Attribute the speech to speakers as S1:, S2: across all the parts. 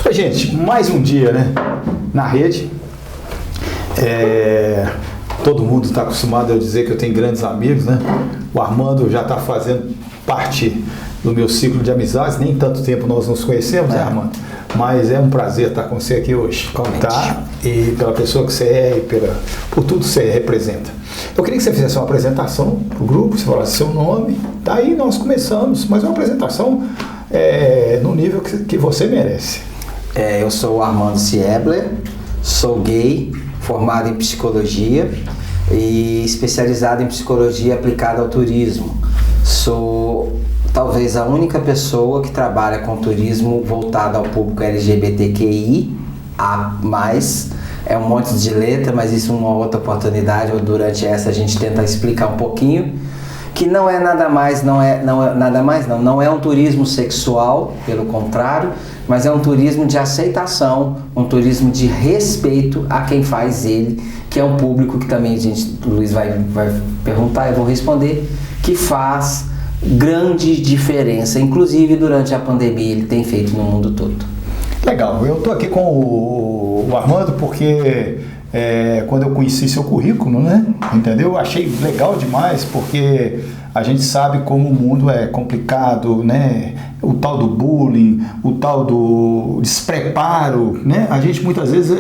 S1: Oi, gente, mais um dia, né? Na rede. Todo mundo está acostumado a dizer que eu tenho grandes amigos, né? O Armando já está fazendo parte do meu ciclo de amizades. Nem tanto tempo nós nos conhecemos, né, Armando? Mas é um prazer estar com você aqui hoje, tá? E pela pessoa que você é e por tudo que você representa. Eu queria que você fizesse uma apresentação para o grupo, você falasse seu nome, daí nós começamos, mas uma apresentação no nível que você merece.
S2: Eu sou o Armando Siebler, sou gay, formado em psicologia e especializado em psicologia aplicada ao turismo. Sou talvez a única pessoa que trabalha com turismo voltado ao público LGBTQI+. É um monte de letra, mas isso é uma outra oportunidade, ou durante essa a gente tenta explicar um pouquinho, que não é nada mais, não é um turismo sexual, pelo contrário, mas é um turismo de aceitação, um turismo de respeito a quem faz ele, que é um público que também, o Luiz vai perguntar, eu vou responder, que faz grande diferença, inclusive durante a pandemia ele tem feito no mundo todo.
S1: Legal, eu estou aqui com o Armando porque quando eu conheci seu currículo, né, entendeu? Eu achei legal demais porque a gente sabe como o mundo é complicado, né? O tal do bullying, o tal do despreparo, né? A gente muitas vezes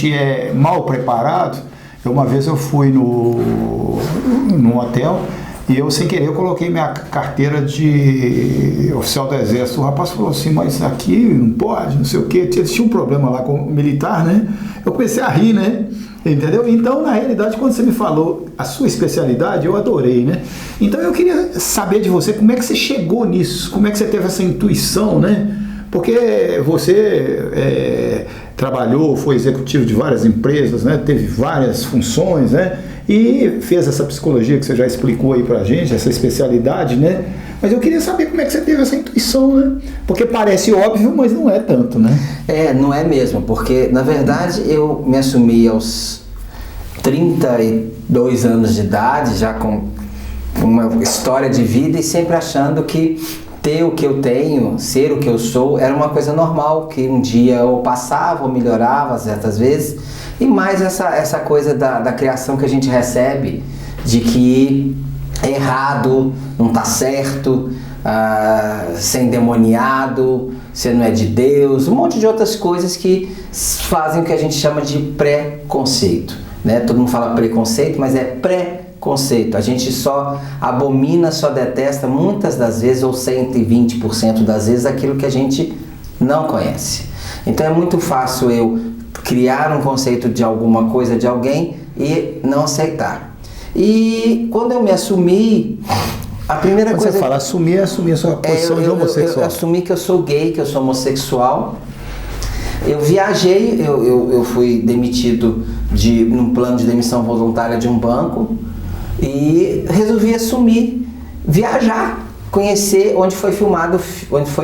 S1: é mal preparado. Uma vez eu fui num hotel e eu, sem querer, eu coloquei minha carteira de oficial do exército. O rapaz falou assim, mas aqui não pode, não sei o quê. Tinha um problema lá com o militar, né? Eu comecei a rir, né? Entendeu? Então, na realidade, quando você me falou a sua especialidade, eu adorei, né? Então, eu queria saber de você como é que você chegou nisso, como é que você teve essa intuição, né? Porque você trabalhou, foi executivo de várias empresas, né? Teve várias funções, né? E fez essa psicologia que você já explicou aí pra gente, essa especialidade, né? Mas eu queria saber como é que você teve essa intuição, né? Porque parece óbvio, mas não é tanto, né?
S2: Não é mesmo, porque na verdade eu me assumi aos 32 anos de idade, já com uma história de vida e sempre achando que ter o que eu tenho, ser o que eu sou, era uma coisa normal, que um dia eu passava ou melhorava certas vezes, e mais essa coisa da criação que a gente recebe, de que é errado, não tá certo, ser endemoniado, você não é de Deus, um monte de outras coisas que fazem o que a gente chama de preconceito, né? Todo mundo fala preconceito, mas é preconceito. A gente só abomina, só detesta muitas das vezes, ou 120% das vezes, aquilo que a gente não conhece. Então é muito fácil eu criar um conceito de alguma coisa, de alguém, e não aceitar. E quando eu me assumi, a primeira
S1: quando
S2: coisa...
S1: Você fala assumir a sua posição de homossexual.
S2: Eu assumi que eu sou gay, que eu sou homossexual. Eu viajei, eu fui demitido num plano de demissão voluntária de um banco e resolvi assumir, viajar, conhecer onde foi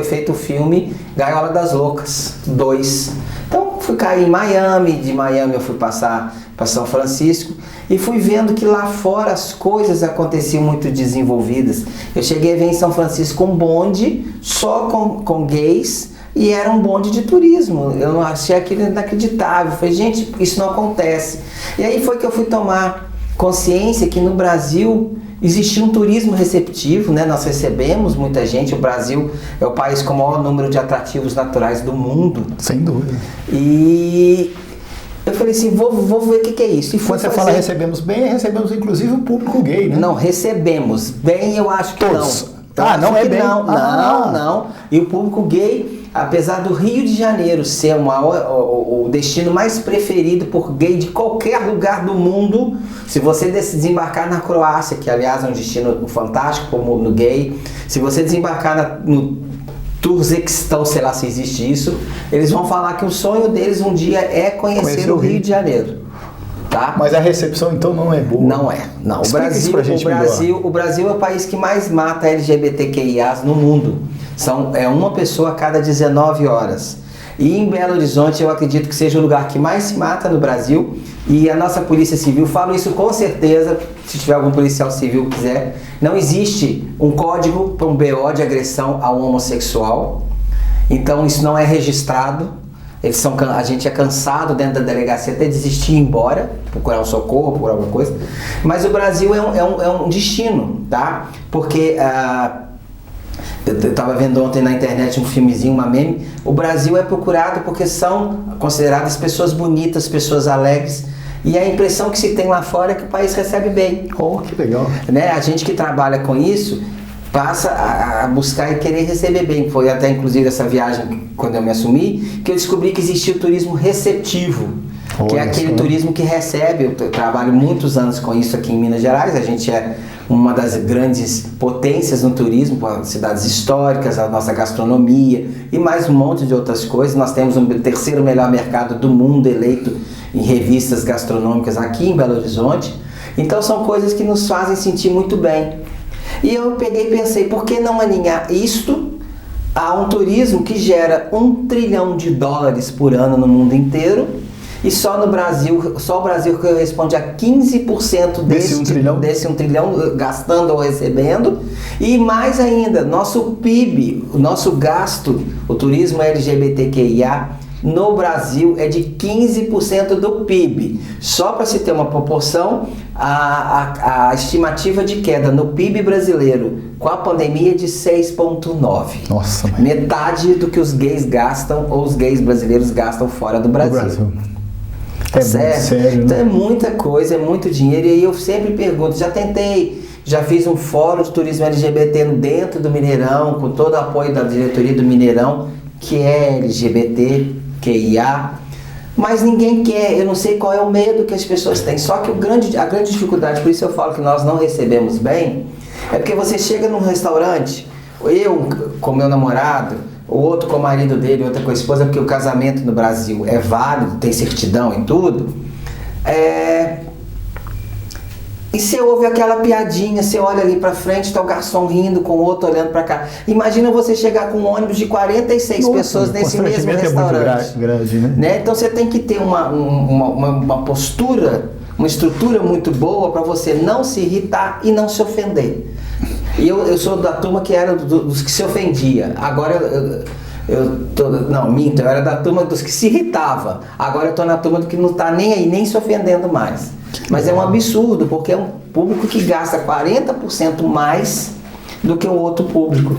S2: feito o filme Gaiola das Loucas 2. Então fui cair em Miami, de Miami eu fui passar para São Francisco e fui vendo que lá fora as coisas aconteciam muito desenvolvidas. Eu cheguei a ver em São Francisco um bonde só com gays e era um bonde de turismo. Eu não achei aquilo inacreditável. Falei, gente, isso não acontece. E aí foi que eu fui tomar consciência que no Brasil existia um turismo receptivo, né? Nós recebemos muita gente. O Brasil é o país com o maior número de atrativos naturais do mundo.
S1: Sem dúvida.
S2: E eu falei assim, vou ver o que é isso. E
S1: quando você fala recebemos bem, recebemos inclusive o público gay, né?
S2: Não, recebemos bem, eu acho que
S1: todos.
S2: não.
S1: Não é bem?
S2: Não. E o público gay, apesar do Rio de Janeiro ser o destino mais preferido por gay de qualquer lugar do mundo, se você desembarcar na Croácia, que aliás é um destino fantástico no gay, se você desembarcar no Turzequistão, sei lá se existe isso, eles vão falar que o sonho deles um dia é conhecer o Rio de Janeiro. Tá?
S1: Mas a recepção então não é boa.
S2: Não é. Não. O Brasil é o país que mais mata LGBTQIAs no mundo. É uma pessoa a cada 19 horas. E em Belo Horizonte eu acredito que seja o lugar que mais se mata no Brasil. E a nossa Polícia Civil, falo isso com certeza, se tiver algum policial civil que quiser, não existe um código para um BO de agressão a um homossexual. Então isso não é registrado. A gente é cansado dentro da delegacia até desistir e ir embora, procurar um socorro, procurar alguma coisa. Mas o Brasil é um destino, tá? Porque eu estava vendo ontem na internet um filmezinho, uma meme. O Brasil é procurado porque são consideradas pessoas bonitas, pessoas alegres. E a impressão que se tem lá fora é que o país recebe bem.
S1: Oh, que legal.
S2: Né? A gente que trabalha com isso passa a buscar e querer receber bem. Foi até inclusive essa viagem, quando eu me assumi, que eu descobri que existia o turismo receptivo, que é aquele turismo que recebe. Eu trabalho muitos anos com isso aqui em Minas Gerais. A gente é uma das grandes potências no turismo, cidades históricas, a nossa gastronomia e mais um monte de outras coisas. Nós temos o terceiro melhor mercado do mundo eleito em revistas gastronômicas aqui em Belo Horizonte. Então são coisas que nos fazem sentir muito bem. E eu peguei e pensei, por que não alinhar isto a um turismo que gera $1 trilhão por ano no mundo inteiro, e só no Brasil, só o Brasil corresponde a 15% desse $1 trilhão gastando ou recebendo, e mais ainda, nosso PIB, o nosso gasto, o turismo LGBTQIA no Brasil é de 15% do PIB. Só para se ter uma proporção, a estimativa de queda no PIB brasileiro com a pandemia é de 6,9%.
S1: Nossa, mãe.
S2: Metade do que os gays gastam ou os gays brasileiros gastam fora do Brasil.
S1: É sério, né?
S2: Então é muita coisa, é muito dinheiro. E aí eu sempre pergunto, já fiz um fórum de turismo LGBT dentro do Mineirão, com todo o apoio da diretoria do Mineirão, que é LGBTQIA, mas ninguém quer. Eu não sei qual é o medo que as pessoas têm. Só que a grande dificuldade, por isso eu falo que nós não recebemos bem, é porque você chega num restaurante, eu com meu namorado, o outro com o marido dele, outra com a esposa, porque o casamento no Brasil é válido, tem certidão e tudo. E você ouve aquela piadinha, você olha ali pra frente, tá o garçom rindo com o outro olhando pra cá. Imagina você chegar com um ônibus de 46 pessoas nesse mesmo restaurante.
S1: É muito grande,
S2: né? Então você tem que ter uma postura, uma estrutura muito boa para você não se irritar e não se ofender. E eu sou da turma que era dos que se ofendia. Agora eu era da turma dos que se irritava. Agora eu tô na turma do que não tá nem aí, nem se ofendendo mais. Mas é um absurdo, porque é um público que gasta 40% mais do que o outro público.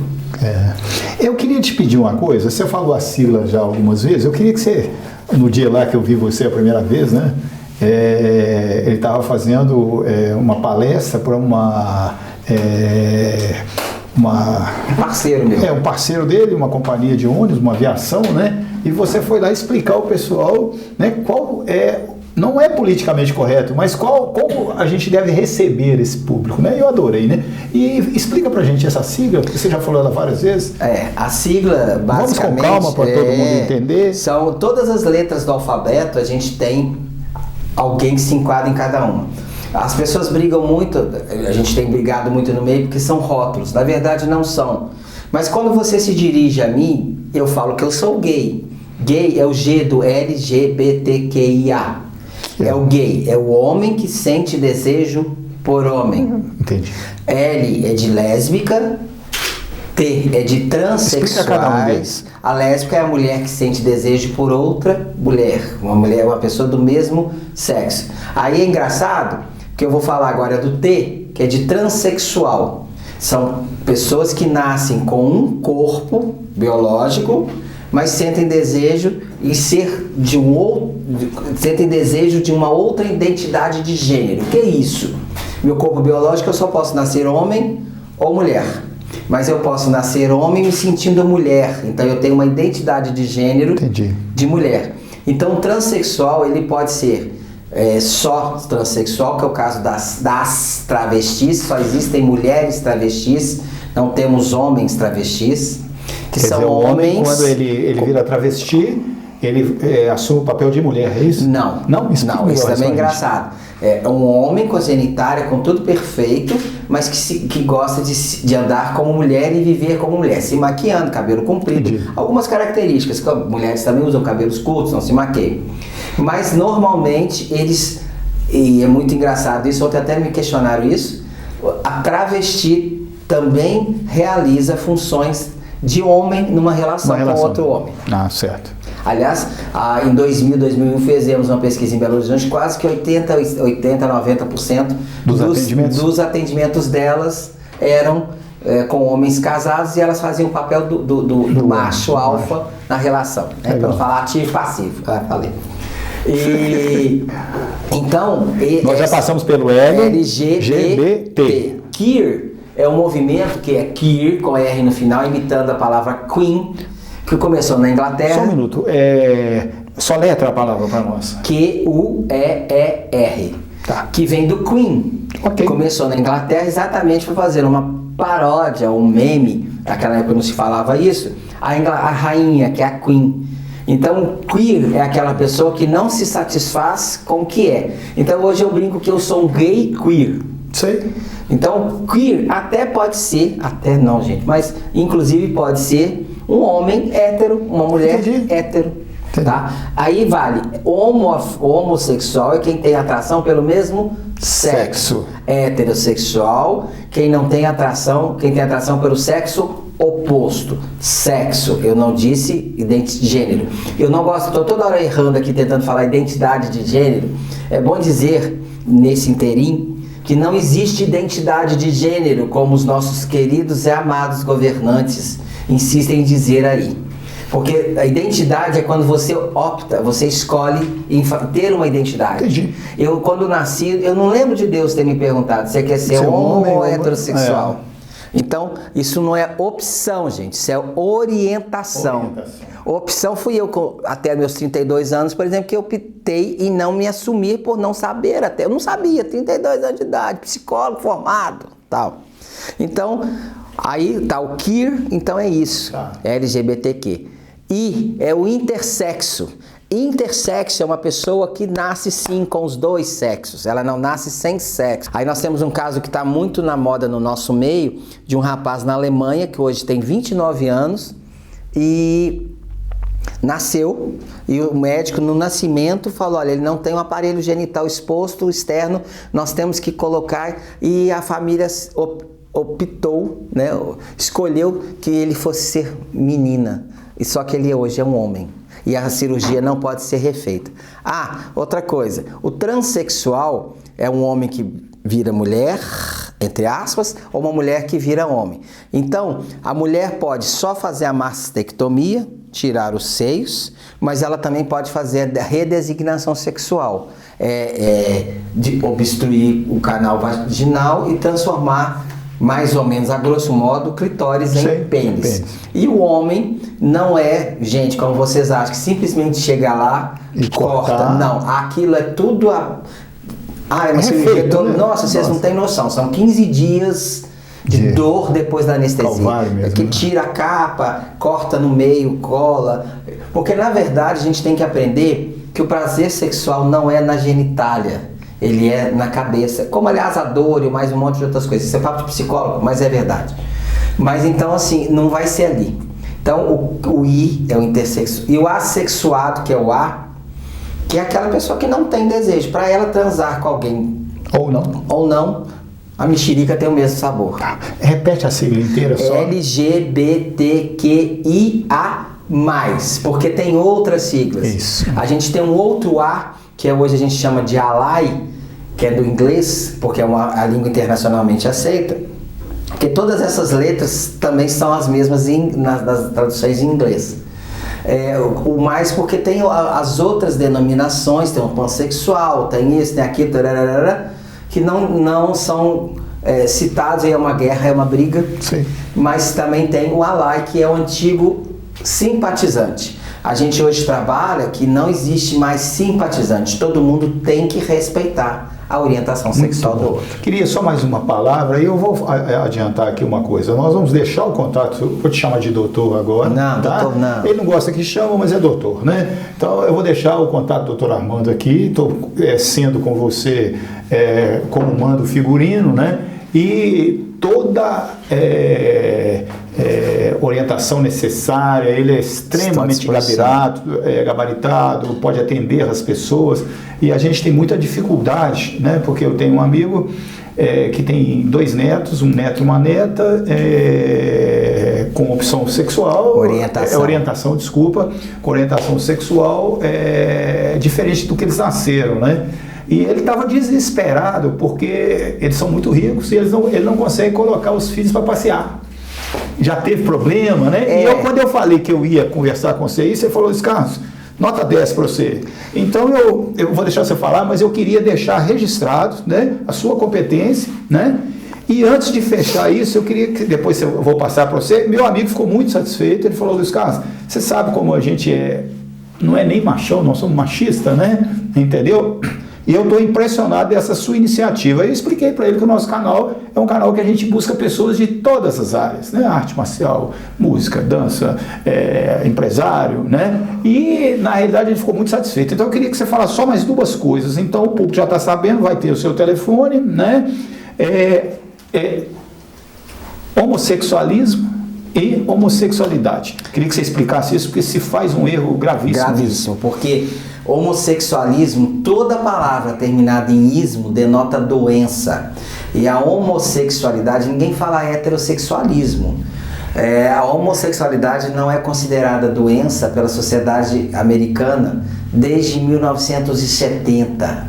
S1: Eu queria te pedir uma coisa. Você falou a sigla já algumas vezes. Eu queria que você, no dia lá que eu vi você a primeira vez, né? Ele estava fazendo uma palestra para um
S2: parceiro meu.
S1: Um parceiro dele, uma companhia de ônibus, uma aviação, né? E você foi lá explicar ao pessoal, né, qual não é politicamente correto, mas como a gente deve receber esse público, né? Eu adorei, né? E explica pra gente essa sigla, que você já falou ela várias vezes.
S2: A sigla, basicamente...
S1: Vamos com calma para todo mundo entender.
S2: São todas as letras do alfabeto, a gente tem alguém que se enquadra em cada uma. As pessoas brigam muito, a gente tem brigado muito no meio porque são rótulos, na verdade não são. Mas quando você se dirige a mim, eu falo que eu sou gay. Gay é o G do LGBTQIA. É o gay, é o homem que sente desejo por homem.
S1: Entendi.
S2: L é de lésbica, T é de transexuais. A lésbica é a mulher que sente desejo por outra mulher, uma pessoa do mesmo sexo. Aí é engraçado que eu vou falar agora do T, que é de transexual. São pessoas que nascem com um corpo biológico, mas sentem desejo sentem desejo de uma outra identidade de gênero. O que é isso? Meu corpo biológico, eu só posso nascer homem ou mulher. Mas eu posso nascer homem me sentindo mulher. Então eu tenho uma identidade de gênero de mulher. Então o transexual, ele pode ser só transexual, que é o caso das travestis. Só existem mulheres travestis, não temos homens travestis.
S1: Quer dizer, o homem, quando ele vira travesti, ele assume o papel de mulher, é isso?
S2: Não.
S1: Não?
S2: Isso também é engraçado. É um homem com genitália, com tudo perfeito, mas que gosta de andar como mulher e viver como mulher, se maquiando, cabelo comprido.
S1: Entendi.
S2: Algumas características, mulheres também usam cabelos curtos, não se maqueiam. Mas normalmente e é muito engraçado isso, ontem até me questionaram isso, a travesti também realiza funções de homem numa relação com outro homem.
S1: Ah, certo.
S2: Aliás, em 2001 fizemos uma pesquisa em Belo Horizonte, quase que 90% dos atendimentos delas eram com homens casados e elas faziam o papel do macho alfa na relação, né? Para falar ativo e passivo, falei. Então,
S1: nós já passamos pelo LGBT.
S2: Queer é um movimento que é queer, com R no final, imitando a palavra queen, que começou na Inglaterra.
S1: Só um minuto, só letra a palavra para nós.
S2: Q-U-E-E-R, que vem do Queen.
S1: Okay.
S2: Começou na Inglaterra exatamente para fazer uma paródia, um meme, naquela época não se falava isso, a rainha, que é a Queen. Então, queer é aquela pessoa que não se satisfaz com o que é. Então, hoje eu brinco que eu sou um gay queer.
S1: Sei.
S2: Então, queer até pode ser, até não, gente, mas inclusive pode ser um homem hétero, uma mulher hétero. Tá? Aí vale, homossexual é quem tem atração pelo mesmo sexo. Heterossexual, quem não tem atração, quem tem atração pelo sexo oposto. Sexo, eu não disse gênero. Eu não gosto, estou toda hora errando aqui tentando falar identidade de gênero. É bom dizer, nesse interim, que não existe identidade de gênero, como os nossos queridos e amados governantes insistem em dizer aí. Porque a identidade é quando você opta, você escolhe em ter uma identidade.
S1: Entendi.
S2: Eu, quando nasci, eu não lembro de Deus ter me perguntado se você quer ser homem ou heterossexual. Então, isso não é opção, gente, isso é orientação. Opção fui eu, até meus 32 anos, por exemplo, que eu optei em não me assumir por não saber até. Eu não sabia, 32 anos de idade, psicólogo formado, tal. Então, aí tá o queer, então é isso, LGBTQ. I é o intersexo. Intersexo é uma pessoa que nasce sim com os dois sexos, ela não nasce sem sexo. Aí nós temos um caso que está muito na moda no nosso meio, de um rapaz na Alemanha, que hoje tem 29 anos, e nasceu, e o médico no nascimento falou, olha, ele não tem um aparelho genital exposto, externo, nós temos que colocar, e a família optou, né, escolheu que ele fosse ser menina, e só que ele hoje é um homem. E a cirurgia não pode ser refeita. Outra coisa, o transexual é um homem que vira mulher, entre aspas, ou uma mulher que vira homem. Então, a mulher pode só fazer a mastectomia, tirar os seios, mas ela também pode fazer a redesignação sexual, de obstruir o canal vaginal e transformar, mais ou menos, a grosso modo, o clitóris em pênis. E o homem não é, gente, como vocês acham, que simplesmente chega lá e corta. Não, aquilo é tudo é uma cirurgia. Nossa, vocês não têm noção. São 15 dias de dor depois da anestesia. Mesmo, que tira a capa, corta no meio, cola. Porque, na verdade, a gente tem que aprender que o prazer sexual não é na genitália. Ele é na cabeça, como aliás a dor e mais um monte de outras coisas. Isso é papo de psicólogo, mas é verdade. Mas então assim, não vai ser ali. Então o I é o intersexo. E o assexuado, que é o A, que é aquela pessoa que não tem desejo. Para ela transar com alguém ou não, a mexerica tem o mesmo sabor.
S1: Repete a sigla inteira só.
S2: LGBTQIA+, porque tem outras siglas.
S1: Isso.
S2: A gente tem um outro A, que hoje a gente chama de ally, que é do inglês, porque é a língua internacionalmente aceita, porque todas essas letras também são as mesmas nas traduções em inglês. O mais porque tem as outras denominações, tem o pansexual, tem isso, tem aquilo, que não são citados, é uma guerra, é uma briga.
S1: Sim. Mas
S2: também tem o ally, que é o antigo simpatizante. A gente hoje trabalha que não existe mais simpatizante, todo mundo tem que respeitar a orientação sexual do outro.
S1: Queria só mais uma palavra, e eu vou adiantar aqui uma coisa. Nós vamos deixar o contato, vou te chamar de doutor agora.
S2: Não, tá? Doutor não.
S1: Ele não gosta que chama, mas é doutor, né? Então eu vou deixar o contato do doutor Armando aqui, estou sendo com você como mando figurino, né? E toda orientação necessária, ele é extremamente gabaritado, pode atender as pessoas, e a gente tem muita dificuldade, né? Porque eu tenho um amigo que tem 2 netos, um neto e uma neta, com opção sexual, orientação, desculpa, com orientação sexual diferente do que eles nasceram, né? E ele estava desesperado porque eles são muito ricos e ele não consegue colocar os filhos para passear. Já teve problema, né? E quando eu falei que eu ia conversar com você falou assim, Carlos, nota 10 para você. Então eu vou deixar você falar, mas eu queria deixar registrado, né, a sua competência, né? E antes de fechar isso, eu queria que depois eu vou passar para você. Meu amigo ficou muito satisfeito, ele falou, Luiz Carlos, você sabe como a gente não é nem machão, nós somos machistas, né? Entendeu? E eu estou impressionado dessa sua iniciativa. Eu expliquei para ele que o nosso canal é um canal que a gente busca pessoas de todas as áreas, né? Arte marcial, música, dança, empresário, né? E na realidade ele ficou muito satisfeito. Então eu queria que você falasse só mais 2 coisas. Então o público já está sabendo, vai ter o seu telefone, né? Homossexualismo e homossexualidade. Queria que você explicasse isso, porque se faz um erro gravíssimo.
S2: Gravíssimo, porque homossexualismo, toda palavra terminada em ismo denota doença. E a homossexualidade, ninguém fala heterossexualismo. A homossexualidade não é considerada doença pela sociedade americana desde 1970.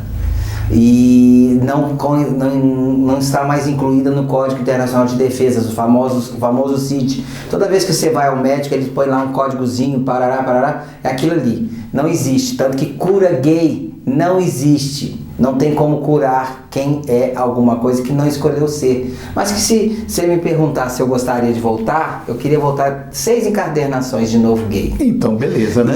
S2: E não está mais incluída no Código Internacional de Defesa, o famoso CID. Toda vez que você vai ao médico, ele põe lá um códigozinho, parará, é aquilo ali. Não existe, tanto que cura gay não existe. Não tem como curar quem é alguma coisa que não escolheu ser. Mas que se você me perguntar se eu gostaria de voltar, eu queria voltar 6 encarnações de novo gay.
S1: Então, beleza, né?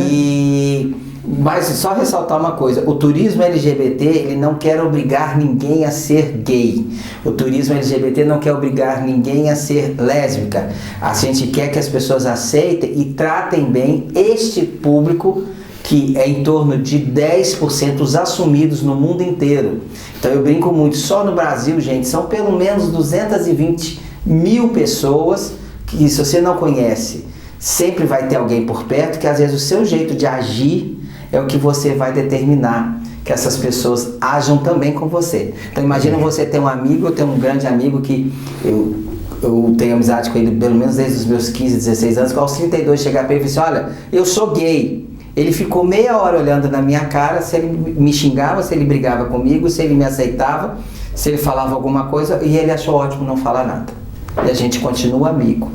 S2: Mas só ressaltar uma coisa, o turismo LGBT, ele não quer obrigar ninguém a ser gay. O turismo LGBT não quer obrigar ninguém a ser lésbica. A gente quer que as pessoas aceitem e tratem bem este público, que é em torno de 10% os assumidos no mundo inteiro. Então eu brinco muito, só no Brasil, gente, são pelo menos 220 mil pessoas que, se você não conhece, sempre vai ter alguém por perto, que às vezes o seu jeito de agir é o que você vai determinar que essas pessoas ajam também com você. Então imagina você ter um amigo, eu tenho um grande amigo que eu tenho amizade com ele pelo menos desde os meus 15, 16 anos, que aos 32 chegar para ele e falar assim, olha, eu sou gay. Ele ficou meia hora olhando na minha cara, se ele me xingava, se ele brigava comigo, se ele me aceitava, se ele falava alguma coisa, e ele achou ótimo não falar nada. E a gente continua amigo.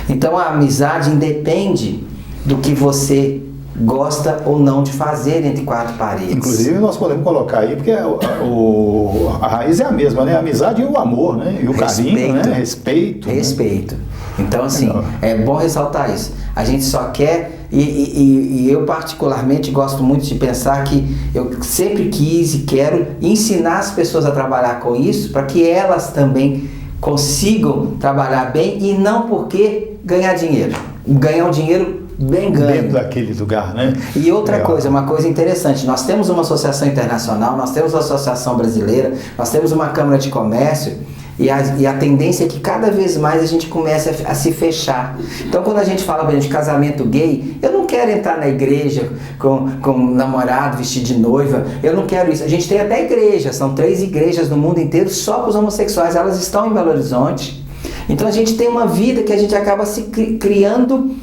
S2: Então a amizade independe do que você gosta ou não de fazer entre 4 paredes.
S1: Inclusive nós podemos colocar aí, porque a raiz é a mesma, né? A amizade e o amor, né? E o carinho, né? Respeito.
S2: Respeito. Né? Então, assim, é bom ressaltar isso. A gente só quer, e eu particularmente gosto muito de pensar que eu sempre quis e quero ensinar as pessoas a trabalhar com isso, para que elas também consigam trabalhar bem e não porque ganhar dinheiro. Ganhar um dinheiro bem ganho.
S1: Dentro daquele lugar, né?
S2: E outra coisa, uma coisa interessante, nós temos uma associação internacional, nós temos uma associação brasileira, nós temos uma Câmara de Comércio, e a tendência é que cada vez mais a gente comece a se fechar. Então quando a gente fala de casamento gay, eu não quero entrar na igreja com um namorado vestido de noiva, eu não quero isso. A gente tem até igrejas, são 3 igrejas no mundo inteiro só para os homossexuais, elas estão em Belo Horizonte. Então a gente tem uma vida que a gente acaba se criando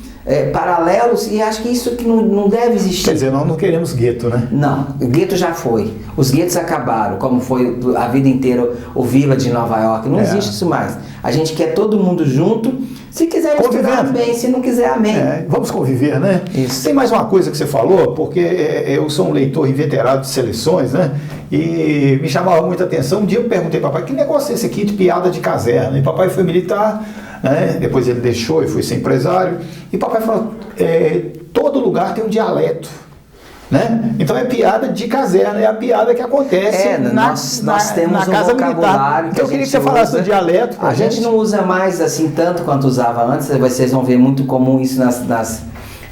S2: paralelos, e acho que isso que não deve existir.
S1: Quer dizer, nós não queremos gueto, né?
S2: Não, o gueto já foi. Os guetos acabaram, como foi a vida inteira o Vila de Nova York. Não existe isso mais. A gente quer todo mundo junto. Se quiser estudar, bem. Se não quiser, amém.
S1: Vamos conviver, né?
S2: Isso.
S1: Tem mais uma coisa que você falou, porque eu sou um leitor inveterado de seleções, né? E me chamava muita atenção. Um dia eu perguntei para papai, que negócio é esse aqui de piada de caserna? E papai foi militar, né? Depois ele deixou e foi ser empresário. E papai falou, todo lugar tem um dialeto. Né? Então é piada de caserna, é a piada que acontece
S2: nós temos
S1: na casa militar. Então eu queria que você falasse do dialeto.
S2: A gente não usa mais assim tanto quanto usava antes. Vocês vão ver muito comum isso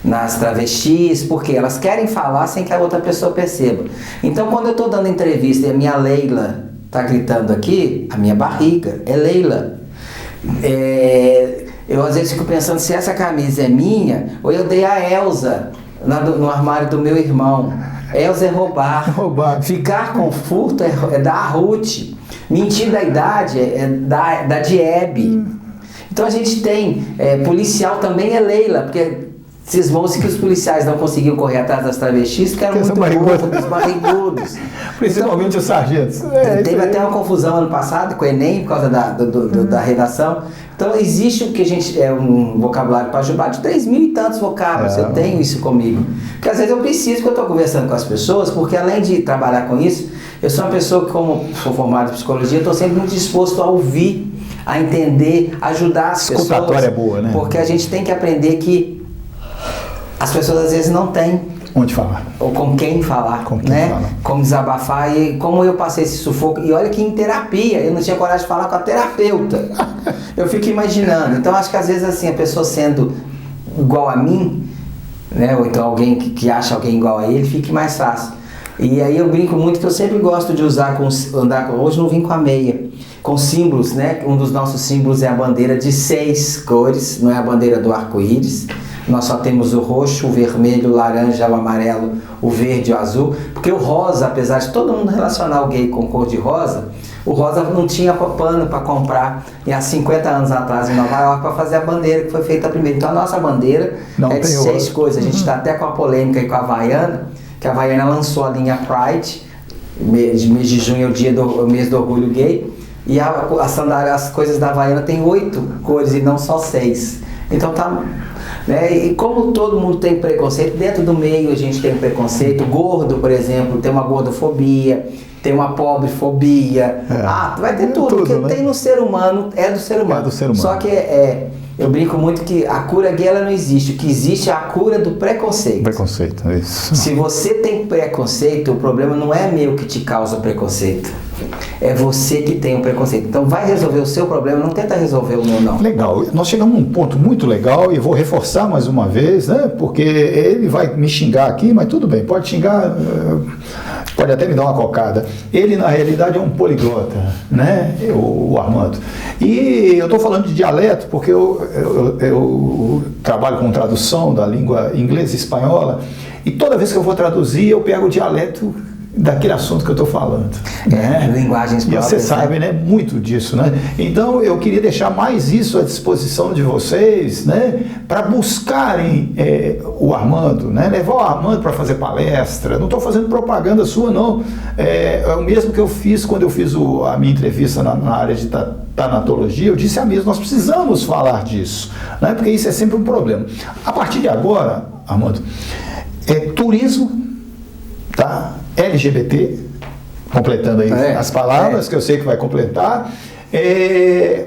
S2: nas travestis, porque elas querem falar sem que a outra pessoa perceba. Então quando eu estou dando entrevista e a minha Leila está gritando aqui, a minha barriga é Leila. Eu às vezes fico pensando se essa camisa é minha ou eu dei a Elza no armário do meu irmão. Elza é roubar.
S1: Roubar.
S2: Ficar com furto é dar a Ruth. Mentir da idade é da Diebe. Então a gente tem, policial também é Leila, porque cismou-se que os policiais não conseguiam correr atrás das travestis, que eram muito gordos, barrigudos.
S1: Principalmente
S2: então,
S1: os sargentos.
S2: Teve até uma confusão ano passado com o Enem, por causa da redação. Então existe o que a gente, um vocabulário pajubá de 3 mil e tantos vocábulos, eu tenho isso comigo. Porque às vezes eu preciso, que eu estou conversando com as pessoas, porque além de trabalhar com isso, eu sou uma pessoa que, como sou formado em psicologia, estou sempre muito disposto a ouvir, a entender, ajudar as pessoas.
S1: Escutatória é boa, né?
S2: Porque a gente tem que aprender que as pessoas às vezes não têm
S1: onde falar.
S2: Ou com quem falar, né? Como desabafar. E como eu passei esse sufoco. E olha que em terapia, eu não tinha coragem de falar com a terapeuta. Eu fico imaginando. Então acho que às vezes assim, a pessoa sendo igual a mim, né? Ou então alguém que acha alguém igual a ele, fique mais fácil. E aí eu brinco muito que eu sempre gosto de usar, hoje não vim com a meia, com símbolos, né? Um dos nossos símbolos é a bandeira de 6 cores, não é a bandeira do arco-íris. Nós só temos o roxo, o vermelho, o laranja, o amarelo, o verde e o azul. Porque o rosa, apesar de todo mundo relacionar o gay com cor de rosa, o rosa não tinha pano para comprar há 50 anos atrás em Nova York para fazer a bandeira que foi feita primeiro. Então a nossa bandeira é de 6 cores. A gente está até com a polêmica aí com a Havaiana, que a Havaiana lançou a linha Pride, mês de junho é o mês do orgulho gay, e a sandália, as coisas da Havaiana tem 8 cores e não só 6. Então tá... Né? E como todo mundo tem preconceito, dentro do meio a gente tem preconceito. Gordo, por exemplo, tem uma gordofobia, tem uma pobrefobia. Vai ter tudo, porque né? Tem no ser humano, é do ser humano. Só que eu brinco muito que a cura gay ela não existe. O que existe é a cura do preconceito.
S1: Preconceito, é isso.
S2: Se você tem preconceito, o problema não é meu que te causa preconceito. É você que tem o preconceito. Então vai resolver o seu problema, não tenta resolver o meu não.
S1: Legal, nós chegamos num ponto muito legal e vou reforçar mais uma vez, né? Porque ele vai me xingar aqui, mas tudo bem, pode xingar, pode até me dar uma cocada. Ele na realidade é um poliglota, né? O Armando. E eu estou falando de dialeto porque eu trabalho com tradução da língua inglesa e espanhola e toda vez que eu vou traduzir eu pego o dialeto daquele assunto que eu estou falando. Né?
S2: Linguagens próprias.
S1: E você sabe, né? Muito disso, né? Então, eu queria deixar mais isso à disposição de vocês, né? Para buscarem o Armando, né? Levar o Armando para fazer palestra. Não estou fazendo propaganda sua, não. É o mesmo que eu fiz quando eu fiz a minha entrevista na área de tanatologia. Eu disse a mesma, nós precisamos falar disso, né? Porque isso é sempre um problema. A partir de agora, Armando, turismo, tá? LGBT, completando aí as palavras que eu sei que vai completar,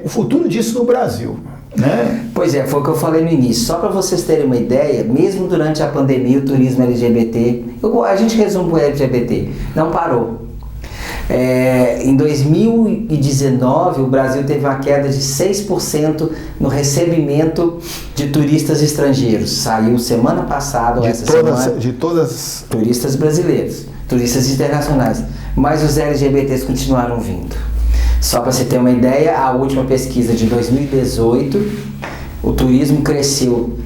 S1: o futuro disso no Brasil, né?
S2: Pois é, foi o que eu falei no início. Só para vocês terem uma ideia, mesmo durante a pandemia, o turismo LGBT, a gente resume o LGBT, não parou. Em 2019, o Brasil teve uma queda de 6% no recebimento de turistas estrangeiros. Saiu semana passada,
S1: de todas
S2: turistas brasileiros, turistas internacionais. Mas os LGBTs continuaram vindo. Só para você ter uma ideia, a última pesquisa de 2018, o turismo cresceu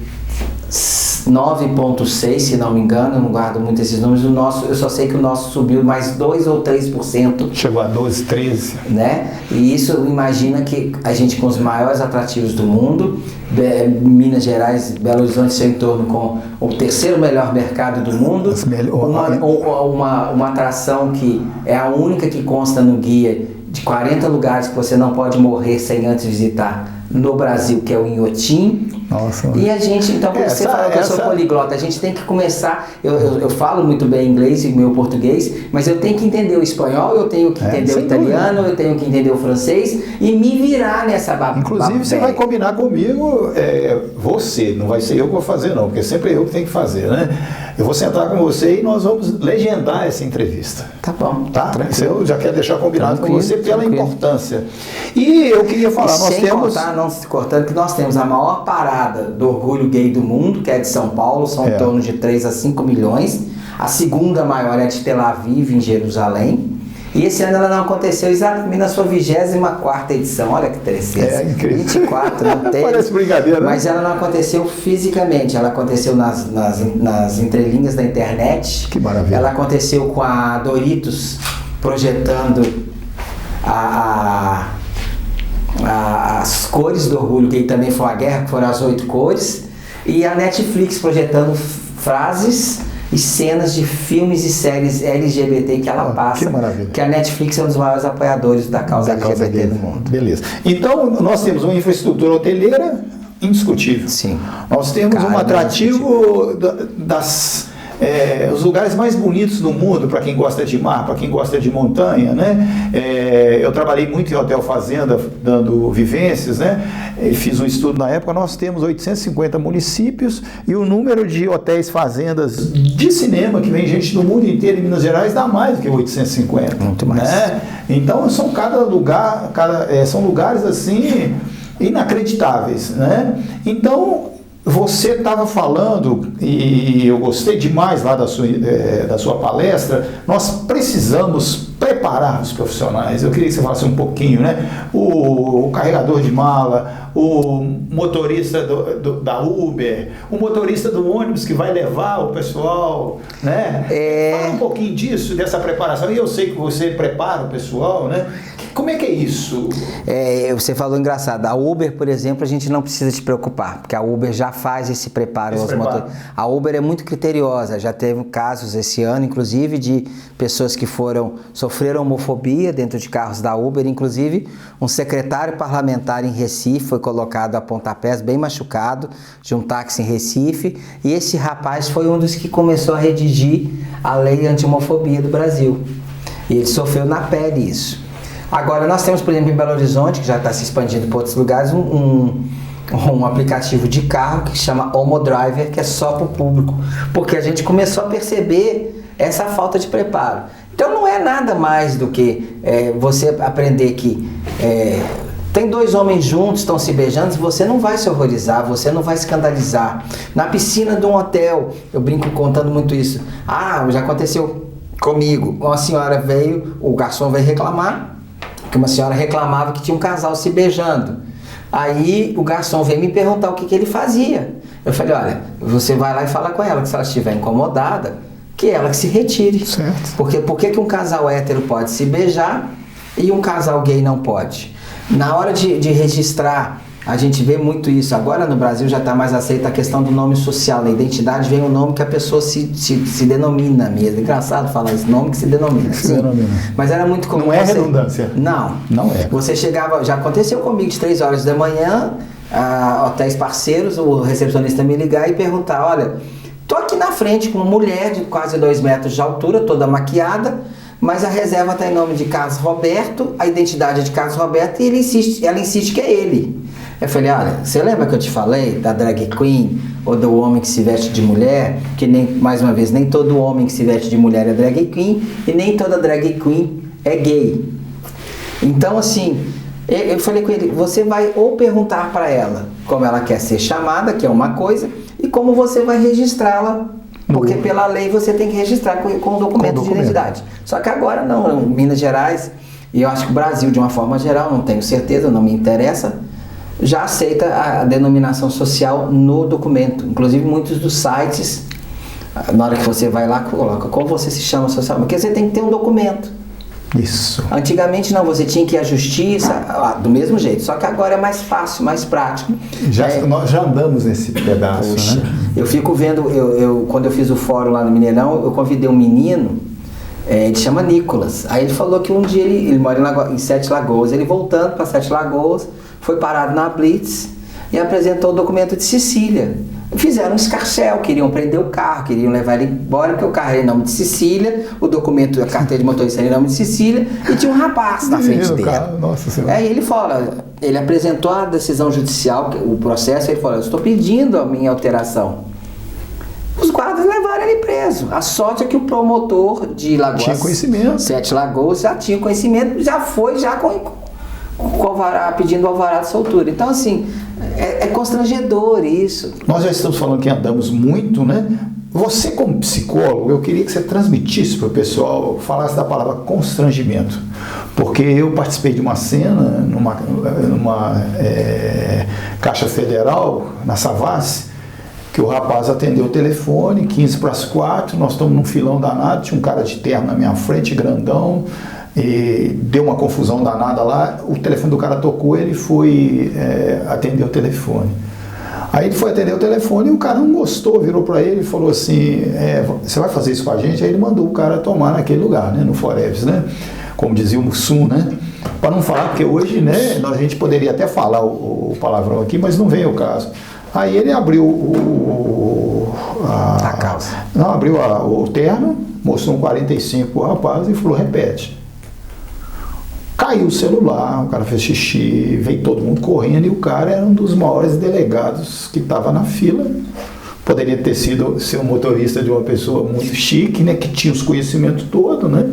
S2: 9,6%, se não me engano, eu não guardo muito esses números. Eu só sei que o nosso subiu mais 2 ou 3%.
S1: Chegou a 12, 13%.
S2: Né? E isso imagina que a gente com os maiores atrativos do mundo, Minas Gerais, Belo Horizonte, seu entorno com o terceiro melhor mercado do mundo, uma atração que é a única que consta no guia de 40 lugares que você não pode morrer sem antes visitar no Brasil, que é o Inhotim.
S1: Nossa.
S2: E a gente, então, quando você fala que eu sou poliglota, a gente tem que começar, eu falo muito bem inglês e meu português, mas eu tenho que entender o espanhol, eu tenho que entender o italiano, eu tenho que entender o francês e me virar nessa babá.
S1: Inclusive, você vai combinar comigo, você, não vai ser eu que vou fazer não, porque sempre é eu que tenho que fazer, né? Eu vou sentar com você e nós vamos legendar essa entrevista.
S2: Tá bom.
S1: Tá? Isso eu já quero deixar combinado com você pela importância. E eu queria falar, nós temos...
S2: não se cortando, que nós temos a maior parada do orgulho gay do mundo, que é de São Paulo, são em torno de 3 a 5 milhões. A segunda maior é de Tel Aviv, em Jerusalém. E esse ano ela não aconteceu exatamente na sua 24ª edição. Olha que interessante.
S1: É incrível.
S2: 24, não teve.
S1: Parece brincadeira, né?
S2: Mas ela não aconteceu fisicamente, ela aconteceu nas entrelinhas da internet.
S1: Que maravilha.
S2: Ela aconteceu com a Doritos projetando as cores do orgulho gay também foi a guerra, que foram as 8 cores, e a Netflix projetando frases e cenas de filmes e séries LGBT que ela passa.
S1: Que maravilha.
S2: Que a Netflix é um dos maiores apoiadores da causa LGBT do mundo.
S1: Beleza. Então, nós temos uma infraestrutura hoteleira indiscutível.
S2: Sim.
S1: Nós temos um atrativo os lugares mais bonitos do mundo para quem gosta de mar, para quem gosta de montanha, né? Eu trabalhei muito em hotel fazenda, dando vivências, né? Fiz um estudo na época. Nós temos 850 municípios e o número de hotéis fazendas de cinema, que vem gente do mundo inteiro, em Minas Gerais, dá mais do que 850.
S2: Muito mais.
S1: Né? Então, são são lugares assim inacreditáveis, né? Então, você estava falando, e eu gostei demais lá da sua palestra, nós precisamos preparar os profissionais. Eu queria que você falasse um pouquinho, né? O carregador de mala, o motorista da Uber, o motorista do ônibus que vai levar o pessoal, né? Fala um pouquinho disso, dessa preparação. E eu sei que você prepara o pessoal, né? Como é que é isso?
S2: Você falou engraçado. A Uber, por exemplo, a gente não precisa se preocupar, porque a Uber já faz esse preparo aos motores. A Uber é muito criteriosa. Já teve casos esse ano, inclusive, de pessoas que sofreram homofobia dentro de carros da Uber. Inclusive, um secretário parlamentar em Recife foi colocado a pontapés, bem machucado, de um táxi em Recife. E esse rapaz foi um dos que começou a redigir a lei anti-homofobia do Brasil. E ele sofreu na pele isso. Agora, nós temos, por exemplo, em Belo Horizonte, que já está se expandindo para outros lugares, um aplicativo de carro que se chama Homo Driver, que é só para o público, porque a gente começou a perceber essa falta de preparo. Então, não é nada mais do que você aprender que tem 2 homens juntos, estão se beijando, você não vai se horrorizar, você não vai escandalizar. Na piscina de um hotel, eu brinco contando muito isso. Já aconteceu comigo. Uma senhora o garçom veio reclamar, que uma senhora reclamava que tinha um casal se beijando. Aí o garçom veio me perguntar o que ele fazia. Eu falei, olha, você vai lá e fala com ela, que se ela estiver incomodada, que ela que se retire.
S1: Certo.
S2: Porque por que um casal hétero pode se beijar e um casal gay não pode? Na hora de registrar, a gente vê muito isso. Agora no Brasil já está mais aceita a questão do nome social. Na identidade vem o nome que a pessoa se denomina mesmo. Engraçado falar isso, nome que se denomina. Mas era muito comum.
S1: Não é redundância.
S2: Não.
S1: Não é.
S2: Você chegava, já aconteceu comigo de 3 horas da manhã, hotéis parceiros, o recepcionista me ligar e perguntar, olha, tô aqui na frente com uma mulher de quase 2 metros de altura, toda maquiada, mas a reserva está em nome de Carlos Roberto, a identidade é de Carlos Roberto e ela insiste que é ele. Eu falei, olha, você lembra que eu te falei da drag queen ou do homem que se veste de mulher? Que mais uma vez, nem todo homem que se veste de mulher é drag queen e nem toda drag queen é gay. Então, assim, eu falei com ele, você vai ou perguntar para ela como ela quer ser chamada, que é uma coisa, e como você vai registrá-la. Porque pela lei você tem que registrar com documento de identidade. Só que agora não, Minas Gerais, e eu acho que o Brasil de uma forma geral, não tenho certeza, não me interessa, já aceita a denominação social no documento. Inclusive muitos dos sites, na hora que você vai lá, coloca como você se chama social, porque você tem que ter um documento.
S1: Isso.
S2: Antigamente não, você tinha que ir à justiça, do mesmo jeito, só que agora é mais fácil, mais prático.
S1: Nós já andamos nesse pedaço,
S2: Poxa,
S1: né?
S2: Eu fico vendo, quando eu fiz o fórum lá no Mineirão, eu convidei um menino, ele chama Nicolas. Aí ele falou que um dia ele mora em Sete Lagoas, ele voltando para Sete Lagoas, foi parado na Blitz e apresentou o documento de Sicília. Fizeram um escarcéu, queriam prender o carro, queriam levar ele embora, porque o carro era em nome de Sicília, o documento, a carteira de motorista era em nome de Sicília, e tinha um rapaz na frente dele.
S1: Nossa Senhora.
S2: Aí ele fala, ele apresentou a decisão judicial, o processo, ele falou, eu estou pedindo a minha alteração. Os guardas levaram ele preso. A sorte é que o promotor de Lagoas,
S1: tinha conhecimento.
S2: Sete Lagoas, já tinha conhecimento, já foi com alvará, pedindo alvará de soltura. Então, assim, é constrangedor isso.
S1: Nós já estamos falando que andamos muito, né? Você, como psicólogo, eu queria que você transmitisse para o pessoal, falasse da palavra constrangimento. Porque eu participei de uma cena numa Caixa Federal, na Savassi, que o rapaz atendeu o telefone, 15 para as 4, nós estamos num filão danado, tinha um cara de terno na minha frente, grandão, e deu uma confusão danada lá, o telefone do cara tocou, ele foi atender o telefone. Aí ele foi atender o telefone e o cara não gostou, virou para ele e falou assim, você vai fazer isso com a gente? Aí ele mandou o cara tomar naquele lugar, né, no Forever, né? Como dizia o Mussum, né? Para não falar, porque hoje, né, a gente poderia até falar o palavrão aqui, mas não vem o caso. Aí ele abriu a calça. Não, abriu o terno, mostrou um 45 pro rapaz e falou, repete. Caiu o celular, o cara fez xixi, veio todo mundo correndo e o cara era um dos maiores delegados que estava na fila. Poderia ter sido ser um motorista de uma pessoa muito chique, né, que tinha os conhecimentos todos, né?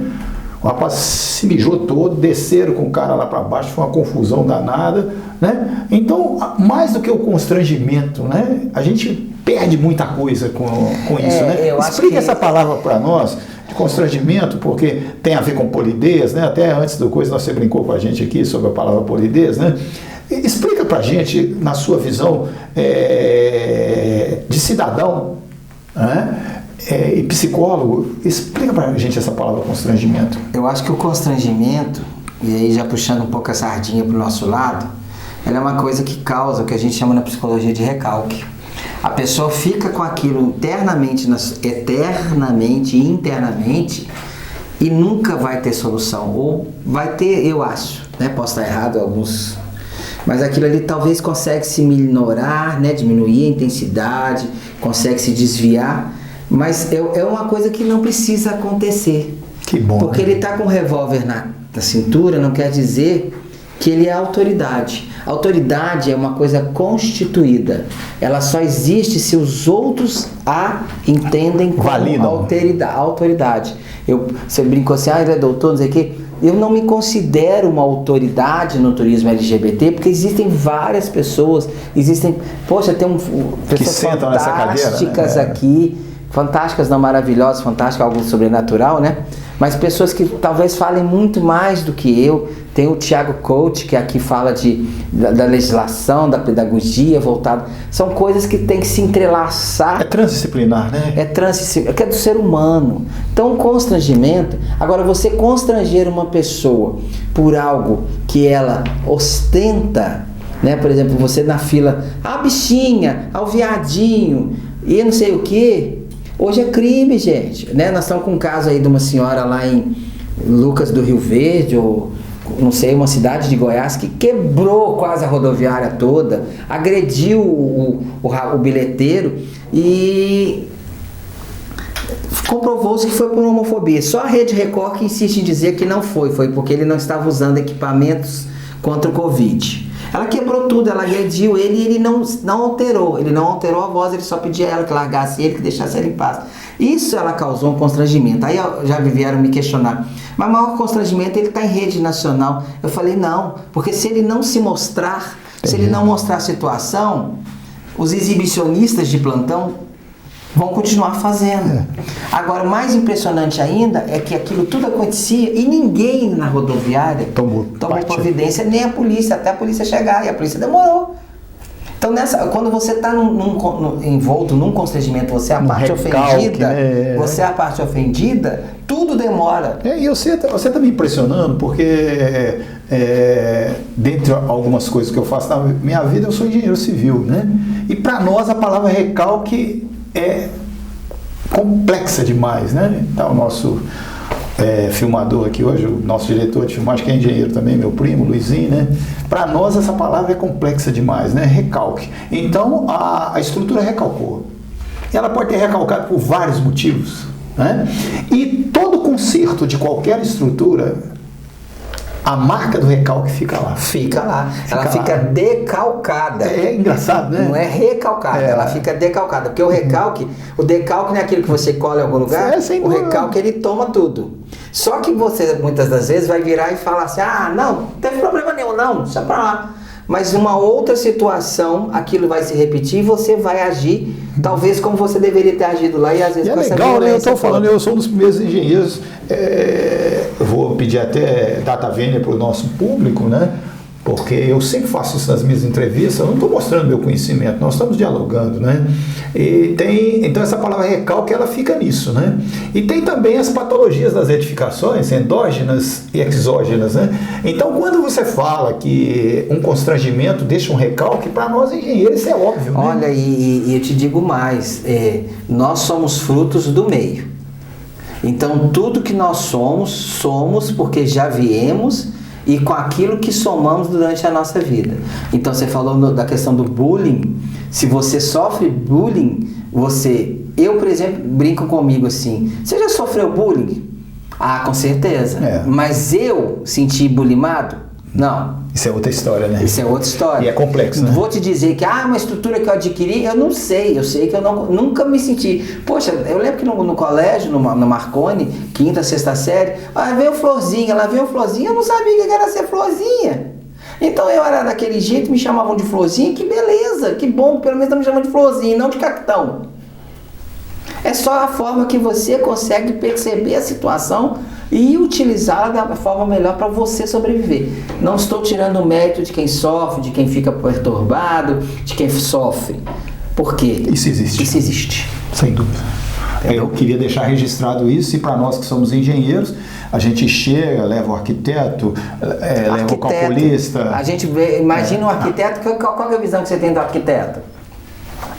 S1: O rapaz se mijou todo, desceram com o cara lá para baixo, foi uma confusão danada, né? Então, mais do que o constrangimento, né? A gente perde muita coisa com isso, né? Explica essa palavra para nós, de constrangimento, porque tem a ver com polidez, né? Até antes do coisa, você brincou com a gente aqui sobre a palavra polidez, né? Explica para a gente, na sua visão de cidadão, né? E psicólogo, explica pra gente essa palavra constrangimento.
S2: Eu acho que o constrangimento, e aí já puxando um pouco a sardinha pro nosso lado, ela é uma coisa que causa o que a gente chama na psicologia de recalque. A pessoa fica com aquilo eternamente e internamente e nunca vai ter solução. Ou vai ter, eu acho, né? Posso estar errado alguns, mas aquilo ali talvez consegue se minorar, né? Diminuir a intensidade, consegue se desviar. Mas é uma coisa que não precisa acontecer.
S1: Que bom.
S2: Porque ele está com um revólver na cintura, não quer dizer que ele é autoridade. A autoridade é uma coisa constituída. Ela só existe se os outros a entendem como autoridade. Você brincou assim, ele é doutor, não sei o quê. Eu não me considero uma autoridade no turismo LGBT, porque existem várias pessoas, tem pessoas fantásticas aqui, fantásticas, não maravilhosas, fantásticas, algo sobrenatural, né? Mas pessoas que talvez falem muito mais do que eu. Tem o Thiago Coach, que aqui fala da legislação, da pedagogia voltada. São coisas que tem que se entrelaçar.
S1: É transdisciplinar, né?
S2: É transdisciplinar, que é do ser humano. Então, o constrangimento... Agora, você constranger uma pessoa por algo que ela ostenta, né? Por exemplo, você na fila, a bichinha, ao viadinho, e não sei o quê... Hoje é crime, gente, né? Nós estamos com um caso aí de uma senhora lá em Lucas do Rio Verde, ou não sei, uma cidade de Goiás, que quebrou quase a rodoviária toda, agrediu o bilheteiro e comprovou-se que foi por homofobia. Só a Rede Record que insiste em dizer que não foi porque ele não estava usando equipamentos contra o Covid. Ela quebrou tudo, ela agrediu ele e ele não alterou a voz, ele só pedia a ela que largasse ele, que deixasse ele em paz. Isso ela causou um constrangimento. Aí já vieram me questionar, mas o maior constrangimento ele está em rede nacional. Eu falei, não, porque se ele não se mostrar, se ele não mostrar a situação, os exibicionistas de plantão vão continuar fazendo. Agora, o mais impressionante ainda é que aquilo tudo acontecia e ninguém na rodoviária tomou providência, nem a polícia, até a polícia chegar, e a polícia demorou. Então, quando você está envolto num constrangimento, você é a parte ofendida, você é a parte ofendida, tudo demora.
S1: E você tá me impressionando, porque dentre algumas coisas que eu faço na minha vida, eu sou engenheiro civil, né? E para nós a palavra recalque é complexa demais, né? Então, o nosso filmador aqui hoje, o nosso diretor de filmagem, que é engenheiro também, meu primo, Luizinho, né? Para nós essa palavra é complexa demais, né? Recalque. Então, a estrutura recalcou. Ela pode ter recalcado por vários motivos, né? E todo conserto de qualquer estrutura, a marca do recalque fica lá.
S2: Ela fica decalcada.
S1: É engraçado, né?
S2: Não é recalcada, ela fica decalcada. Porque o decalque não é aquilo que você cola em algum lugar. O recalque, ele toma tudo. Só que você, muitas das vezes, vai virar e falar assim, não teve problema nenhum, não, deixa pra lá. Mas uma outra situação, aquilo vai se repetir e você vai agir, talvez como você deveria ter agido lá, e às vezes
S1: com essa violência. É legal, né? Eu estou falando, eu sou um dos primeiros engenheiros, eu vou pedir até data vênia para o nosso público, né? porque eu sempre faço isso nas minhas entrevistas, eu não estou mostrando meu conhecimento, nós estamos dialogando, né? E então essa palavra recalque, ela fica nisso, né? E tem também as patologias das edificações, endógenas e exógenas, né? Então, quando você fala que um constrangimento deixa um recalque, para nós engenheiros isso é óbvio, né?
S2: Olha, e eu te digo mais, nós somos frutos do meio. Então, tudo que nós somos porque já viemos e com aquilo que somamos durante a nossa vida. Então, você falou da questão do bullying. Se você sofre bullying, eu, por exemplo, brinco comigo assim, você já sofreu bullying? Ah, com certeza. Mas eu senti bullyingado? Não.
S1: Isso é outra história, né?
S2: Isso é outra história.
S1: E é complexo, né?
S2: Vou te dizer que uma estrutura que eu adquiri, eu não sei. Eu sei que eu nunca me senti. Poxa, eu lembro que no colégio, no Marconi, quinta, sexta série, veio Florzinha, eu não sabia o que era ser Florzinha. Então eu era daquele jeito, me chamavam de Florzinha, que beleza, que bom, pelo menos não me chamam de Florzinha, não de Capitão. É só a forma que você consegue perceber a situação e utilizá-la da forma melhor para você sobreviver. Não estou tirando o mérito de quem sofre, de quem fica perturbado, de quem sofre. Por quê?
S1: Isso existe.
S2: Isso existe.
S1: Sem dúvida. Eu queria deixar registrado isso, e para nós que somos engenheiros, a gente chega, leva o arquiteto, leva o calculista.
S2: A gente imagina um arquiteto, qual é a visão que você tem do arquiteto?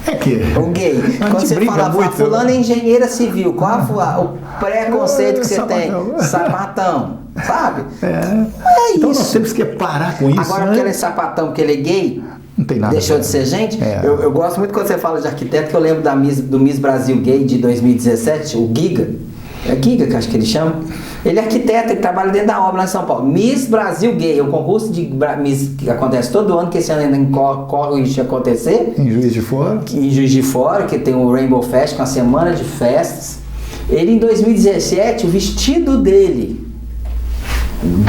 S1: É que
S2: o gay. Quando você fala, fulano é engenheira civil, qual o preconceito que você
S1: sapatão.
S2: tem? Sapatão, sabe?
S1: É então isso. Nós temos que parar com isso.
S2: Agora, porque ele é sapatão, porque ele é gay,
S1: não tem nada
S2: deixou de ser gente? Eu gosto muito quando você fala de arquiteto, que eu lembro do Miss Brasil Gay de 2017, o Giga. É Giga que acho que ele chama. Ele é arquiteto, ele trabalha dentro da obra lá em São Paulo. Miss Brasil Gay, o concurso de Miss que acontece todo ano, que esse ano ainda corre de acontecer.
S1: Em Juiz de Fora.
S2: Em Juiz de Fora, que tem o Rainbow Fest, com a semana de festas. Ele, em 2017, o vestido dele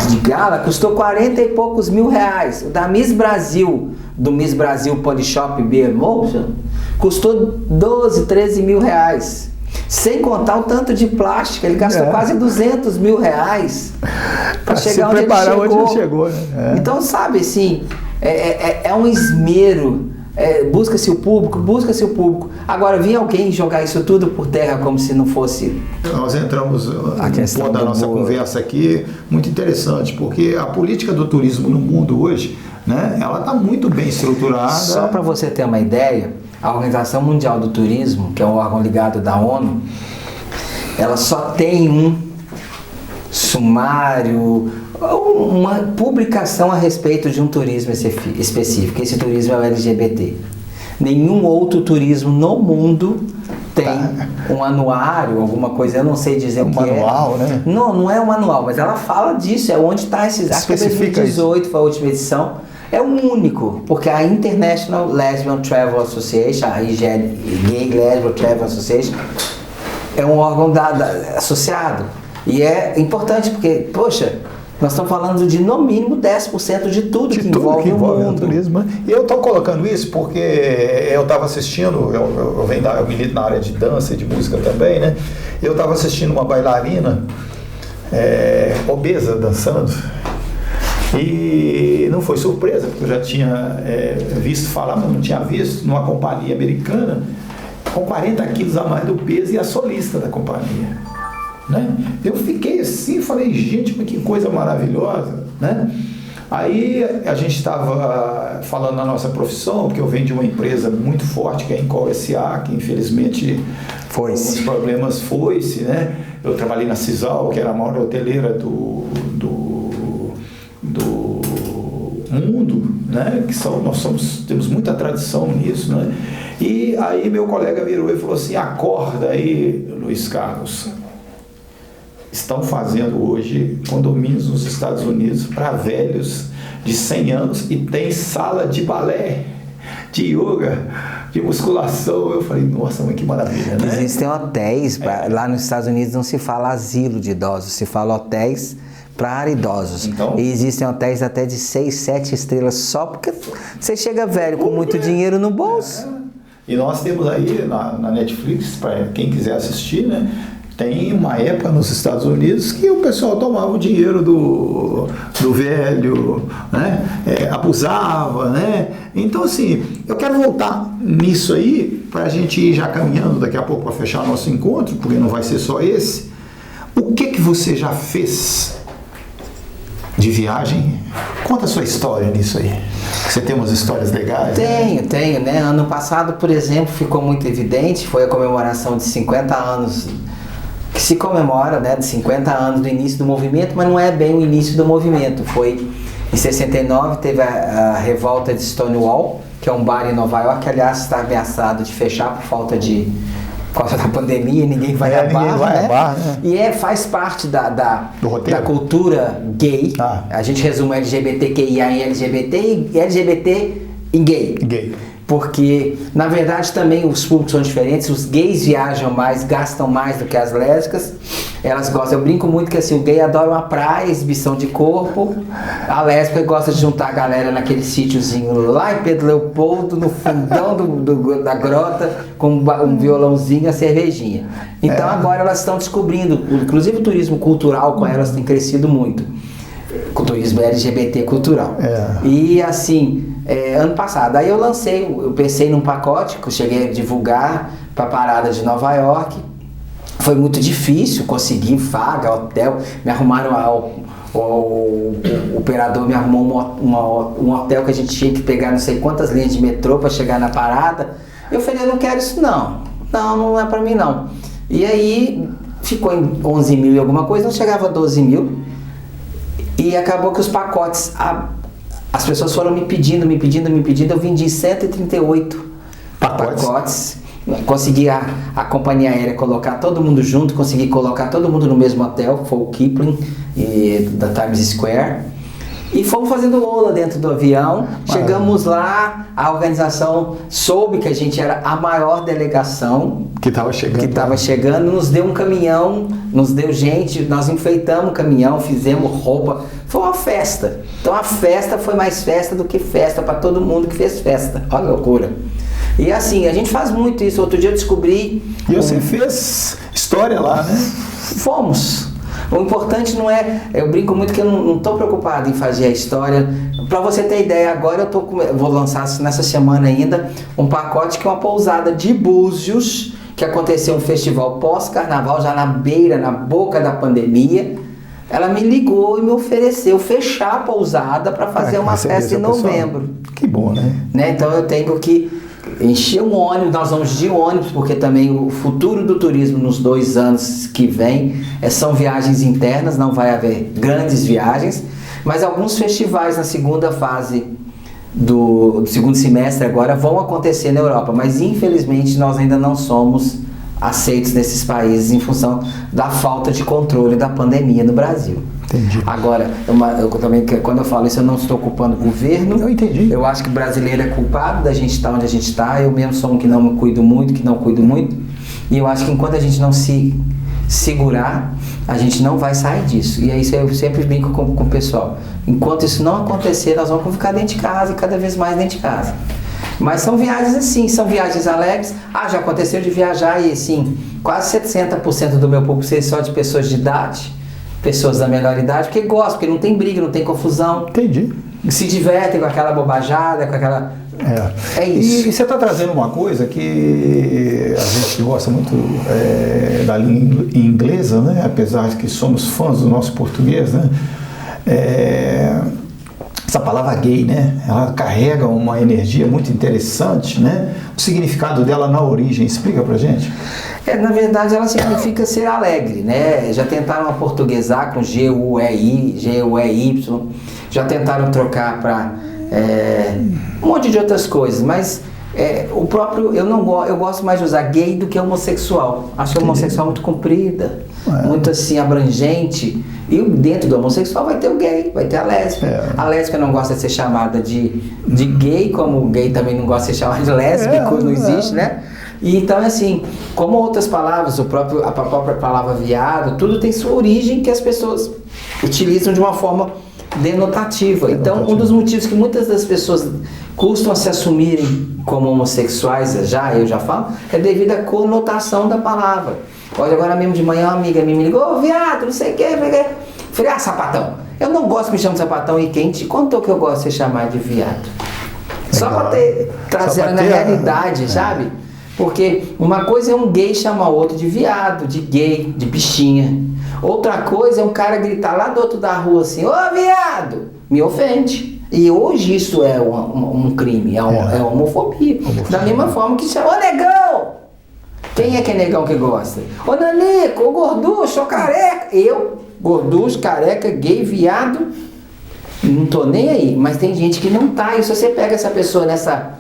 S2: de gala custou 40 e poucos mil reais. O da Miss Brasil, do Miss Brasil Polishop Beer Motion, custou 12, 13 mil reais. Sem contar o tanto de plástico, ele gastou quase 200 mil reais para chegar onde ele chegou.
S1: Né?
S2: Então, sabe, assim, é um esmero, busca-se o público. Agora, vir alguém jogar isso tudo por terra como se não fosse...
S1: Nós entramos no ponto da nossa conversa aqui, muito interessante, porque a política do turismo no mundo hoje, né, ela está muito bem estruturada.
S2: Só para você ter uma ideia, a Organização Mundial do Turismo, que é um órgão ligado da ONU, ela só tem um sumário, uma publicação a respeito de um turismo específico. Esse turismo é o LGBT. Nenhum outro turismo no mundo tem um anuário, alguma coisa, eu não sei dizer o que
S1: manual, né?
S2: Não é um manual, mas ela fala disso, é onde está esses... Acho que 2018 foi a última edição. É o único, porque a International Lesbian Travel Association, a IGL, Gay Lesbian Travel Association, é um órgão associado. E é importante porque, poxa, nós estamos falando de no mínimo 10% de tudo que envolve o mundo.
S1: O turismo. E eu estou colocando isso porque eu estava assistindo, eu milito na área de dança e de música também, né? Eu estava assistindo uma bailarina obesa dançando. E não foi surpresa, porque eu já tinha visto falar, mas não tinha visto, numa companhia americana, com 40 quilos a mais do peso e a solista da companhia. Né? Eu fiquei assim, falei, gente, mas que coisa maravilhosa. Né? Aí a gente estava falando na nossa profissão, porque eu venho de uma empresa muito forte, que é a Incol SA, que infelizmente alguns problemas foi-se. Né? Eu trabalhei na Cisal, que era a maior hoteleira do mundo, né? Temos muita tradição nisso, né? E aí meu colega virou e falou assim, acorda aí, Luiz Carlos, estão fazendo hoje condomínios nos Estados Unidos para velhos de 100 anos e tem sala de balé, de yoga, de musculação. Eu falei, nossa, mas que maravilha, né?
S2: Existem hotéis, lá nos Estados Unidos não se fala asilo de idosos, se fala hotéis para idosos. Então, e existem hotéis até de 6, 7 estrelas só porque você chega velho com muito dinheiro no bolso.
S1: E nós temos aí na Netflix, para quem quiser assistir, né? Tem uma época nos Estados Unidos que o pessoal tomava o dinheiro do velho, né? Abusava, né? Então, assim, eu quero voltar nisso aí, para a gente ir já caminhando daqui a pouco para fechar nosso encontro, porque não vai ser só esse. O que você já fez de viagem? Conta a sua história nisso aí. Você tem umas histórias legais?
S2: Tenho, né? Ano passado, por exemplo, ficou muito evidente, foi a comemoração de 50 anos, que se comemora, né, de 50 anos do início do movimento, mas não é bem o início do movimento. Foi em 69, teve a revolta de Stonewall, que é um bar em Nova York, que aliás está ameaçado de fechar por causa da pandemia, ninguém vai a bar, né? E faz parte da cultura gay. A gente resume LGBTQIA em LGBT e LGBT em gay. Porque, na verdade, também os públicos são diferentes. Os gays viajam mais, gastam mais do que as lésbicas. Elas gostam, eu brinco muito que assim, o gay adora uma praia, exibição de corpo. A lésbica gosta de juntar a galera naquele sítiozinho lá em Pedro Leopoldo, no fundão da grota, com um violãozinho e a cervejinha. Então agora elas estão descobrindo, inclusive o turismo cultural com elas tem crescido muito. O turismo LGBT cultural. E assim, ano passado, aí eu pensei num pacote que eu cheguei a divulgar para a parada de Nova York. Foi muito difícil conseguir vaga, hotel, me arrumaram, o operador me arrumou um hotel que a gente tinha que pegar não sei quantas linhas de metrô para chegar na parada. Eu falei, eu não quero isso não é para mim não. E aí ficou em 11 mil e alguma coisa, não chegava a 12 mil. E acabou que os pacotes, as pessoas foram me pedindo, eu vendi 138 pacotes. Consegui a companhia aérea colocar todo mundo junto, consegui colocar todo mundo no mesmo hotel, que foi o Kipling, da Times Square. E fomos fazendo ola dentro do avião. Chegamos lá, a organização soube que a gente era a maior delegação
S1: que estava chegando,
S2: nos deu um caminhão, nos deu gente, nós enfeitamos o caminhão, fizemos roupa, foi uma festa. Então a festa foi mais festa do que festa para todo mundo que fez festa. Olha a loucura. E assim, a gente faz muito isso. Outro dia eu descobri...
S1: E você fez história lá, né?
S2: Fomos. O importante não é... Eu brinco muito que eu não estou preocupado em fazer a história. Para você ter ideia, agora vou lançar nessa semana ainda um pacote que é uma pousada de Búzios, que aconteceu um festival pós-carnaval, já na boca da pandemia. Ela me ligou e me ofereceu fechar a pousada para fazer uma festa em novembro.
S1: Que bom, né?
S2: Então eu tenho que encher um ônibus, nós vamos de ônibus, porque também o futuro do turismo nos 2 anos que vem são viagens internas, não vai haver grandes viagens, mas alguns festivais na segunda fase do segundo semestre agora vão acontecer na Europa, mas infelizmente nós ainda não somos aceitos nesses países em função da falta de controle da pandemia no Brasil.
S1: Entendi.
S2: Agora, eu também, quando eu falo isso, eu não estou culpando o governo.
S1: Eu entendi.
S2: Eu acho que o brasileiro é culpado da gente estar onde a gente está. Eu mesmo sou um que não me cuido muito, E eu acho que enquanto a gente não se segurar, a gente não vai sair disso. E é isso eu sempre brinco com o pessoal. Enquanto isso não acontecer, nós vamos ficar dentro de casa e cada vez mais dentro de casa. Mas são viagens assim, são viagens alegres. Já aconteceu de viajar e assim, quase 70% do meu público ser só de pessoas de idade, pessoas da melhor idade, porque gostam, porque não tem briga, não tem confusão.
S1: Entendi.
S2: Se divertem com aquela bobajada, com aquela... É isso.
S1: E você está trazendo uma coisa que a gente gosta muito da língua inglesa, né? Apesar de que somos fãs do nosso português, né? Essa palavra gay, né? Ela carrega uma energia muito interessante, né? O significado dela na origem, explica pra gente.
S2: Na verdade, ela significa ser alegre, né? Já tentaram aportuguesar com G-U-E-I, G-U-E-Y, já tentaram trocar para um monte de outras coisas, mas o próprio, eu gosto mais de usar gay do que homossexual. Acho que homossexual é muito comprida, muito assim abrangente. E dentro do homossexual vai ter o gay, vai ter a lésbica. A lésbica não gosta de ser chamada de gay, como o gay também não gosta de ser chamado de lésbico, não existe, né? E então, assim, como outras palavras, a própria palavra viado, tudo tem sua origem que as pessoas utilizam de uma forma denotativa. Então, um dos motivos que muitas das pessoas custam a se assumirem como homossexuais, eu já falo, é devido à conotação da palavra. Olha, agora mesmo de manhã uma amiga minha me ligou, ô viado, não sei o que. Falei, ah, sapatão. Eu não gosto que me chamar de sapatão e quem te contou que eu gosto de ser chamado de viado? Só pra trazer na realidade, sabe? Porque uma coisa é um gay chamar o outro de viado, de gay, de bichinha. Outra coisa é um cara gritar lá do outro da rua assim, ô viado, me ofende. E hoje isso é um crime, é homofobia. Da mesma forma que chama, ô negão! Quem é que é negão que gosta? Ô nanico, ô gorducho, ô careca. Eu, gorducho, careca, gay, viado, não tô nem aí. Mas tem gente que não tá. E se você pega essa pessoa nessa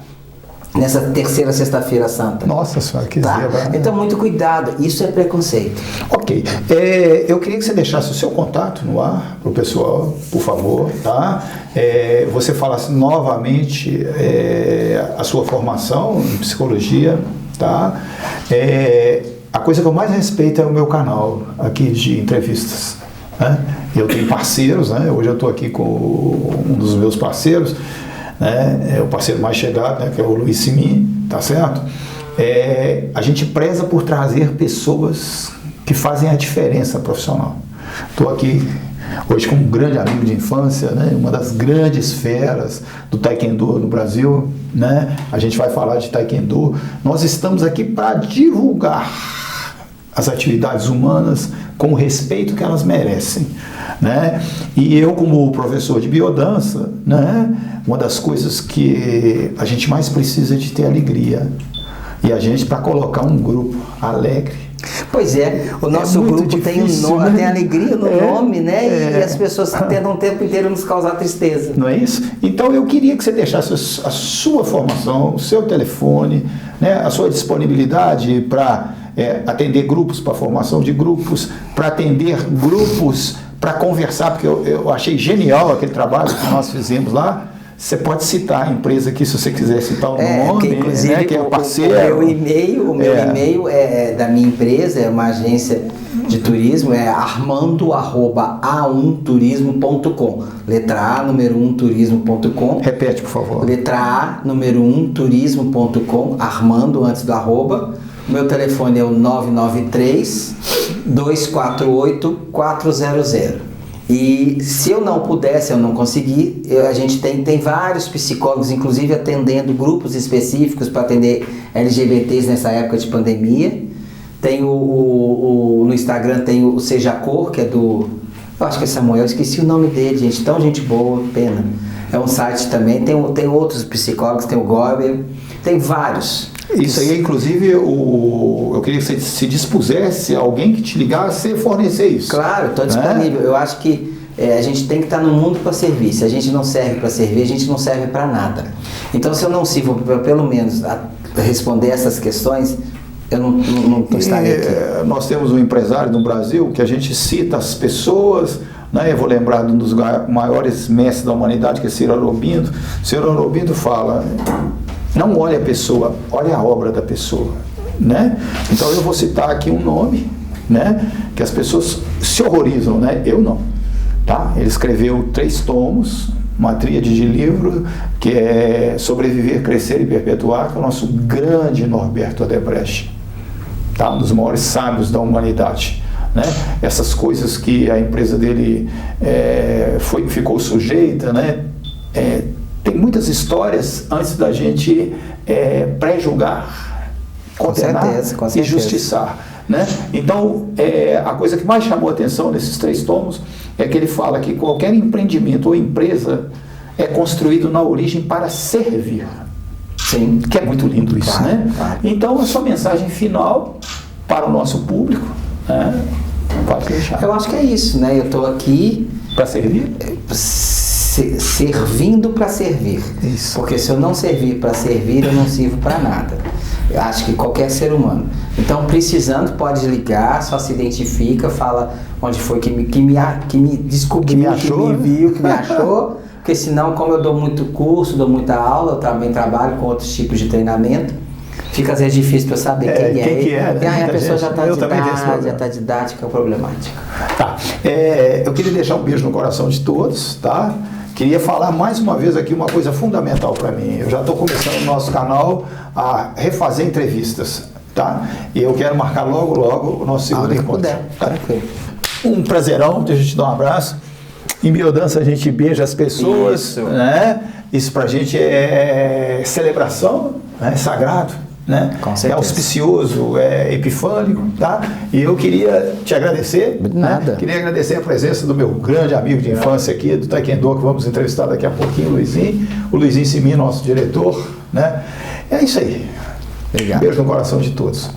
S2: terceira sexta-feira santa.
S1: Nossa senhora, que
S2: tá?
S1: zebra.
S2: Então, muito cuidado. Isso é preconceito.
S1: Ok. Eu queria que você deixasse o seu contato no ar para o pessoal, por favor, tá? Você falasse novamente a sua formação em psicologia, tá? A coisa que eu mais respeito é o meu canal aqui de entrevistas, né? Eu tenho parceiros, né? Hoje eu estou aqui com um dos meus parceiros, né? É o parceiro mais chegado, né? Que é o Luiz Simin, tá certo? A gente preza por trazer pessoas que fazem a diferença profissional. Estou aqui hoje com um grande amigo de infância, né? Uma das grandes feras do Taekwondo no Brasil, né? A gente vai falar de Taekwondo. Nós estamos aqui para divulgar as atividades humanas com o respeito que elas merecem, né? E eu, como professor de biodança, né? Uma das coisas que a gente mais precisa é de ter alegria. E a gente, para colocar um grupo alegre.
S2: Pois é, o nosso grupo
S1: difícil,
S2: tem um nome,
S1: né?
S2: tem alegria no nome, né? E as pessoas tentam o tempo inteiro nos causar tristeza.
S1: Não é isso? Então eu queria que você deixasse a sua formação, o seu telefone, né? A sua disponibilidade para atender grupos, para formação de grupos, para atender grupos, para conversar, porque eu achei genial aquele trabalho que nós fizemos lá. Você pode citar a empresa aqui, se você quiser citar o nome,
S2: que, inclusive,
S1: né, que é o parceiro.
S2: O meu e-mail é da minha empresa, é uma agência de turismo, é armando@a1turismo.com. Letra A, número 1, turismo.com.
S1: Repete, por favor.
S2: Letra A, número 1, turismo.com, Armando antes do arroba. O meu telefone é o 993-248-400. E se eu não puder, se eu não conseguir, a gente tem vários psicólogos, inclusive atendendo grupos específicos para atender LGBTs nessa época de pandemia. Tem no Instagram tem o Seja Cor, que é do... Eu acho que é Samuel, eu esqueci o nome dele, gente, tão gente boa, pena. É um site também, tem outros psicólogos, tem o Gorbel, tem vários.
S1: Isso aí, inclusive, eu queria que você se dispusesse, alguém que te ligasse, você fornecer isso.
S2: Claro, estou disponível. Eu acho que a gente tem que estar no mundo para servir. Se a gente não serve para servir, a gente não serve para nada. Então, se eu não sirvo para, pelo menos, responder essas questões, eu não estaria aqui.
S1: Nós temos um empresário no Brasil que a gente cita as pessoas, né? Eu vou lembrar de um dos maiores mestres da humanidade, que é Ciro Aurobindo. Ciro Aurobindo fala... Não olhe a pessoa, olhe a obra da pessoa, né? Então eu vou citar aqui um nome, né? Que as pessoas se horrorizam, né? Eu não, tá? Ele escreveu 3 tomos, uma tríade de livro, que é Sobreviver, Crescer e Perpetuar, que é o nosso grande Norberto Odebrecht, tá? Um dos maiores sábios da humanidade, né? Essas coisas que a empresa dele ficou sujeita, né? Tem muitas histórias antes da gente pré-julgar, condenar com certeza. E justiçar, né? Então, a coisa que mais chamou a atenção nesses 3 tomos é que ele fala que qualquer empreendimento ou empresa é construído na origem para servir.
S2: Sim.
S1: Que é muito lindo isso,
S2: claro,
S1: né?
S2: Claro.
S1: Então, a sua mensagem final para o nosso público, né? Pode deixar.
S2: Eu acho que é isso, né? Eu estou aqui...
S1: Para servir?
S2: Servindo para servir.
S1: Isso.
S2: Porque se eu não servir para servir, eu não sirvo para nada. Eu acho que qualquer ser humano. Então, precisando, pode ligar, só se identifica, fala onde foi que me descobriu, que me viu, que me achou. Porque senão, como eu dou muito curso, dou muita aula, eu também trabalho com outros tipos de treinamento, fica às vezes difícil para eu saber quem é.
S1: Né?
S2: Aí a pessoa já está didática, é problemática.
S1: Tá. Eu queria deixar um beijo no coração de todos, tá? Queria falar mais uma vez aqui uma coisa fundamental para mim. Eu já estou começando no nosso canal a refazer entrevistas. tá? E eu quero marcar logo o nosso segundo encontro.
S2: Puder,
S1: Tá?
S2: tranquilo.
S1: Um prazerão, deixa eu te dar um abraço. Em biodança a gente beija as pessoas,
S2: Isso.
S1: né? Isso pra gente é celebração, né? É sagrado, né?
S2: Com
S1: É
S2: certeza.
S1: auspicioso, é epifânico, tá? E eu queria te agradecer.
S2: Nada.
S1: Né? Queria agradecer a presença do meu grande amigo de infância aqui, do Taekwondo, que vamos entrevistar daqui a pouquinho, o Luizinho. O Luizinho Simi, nosso diretor, né? É isso aí.
S2: Obrigado.
S1: Beijo no coração de todos.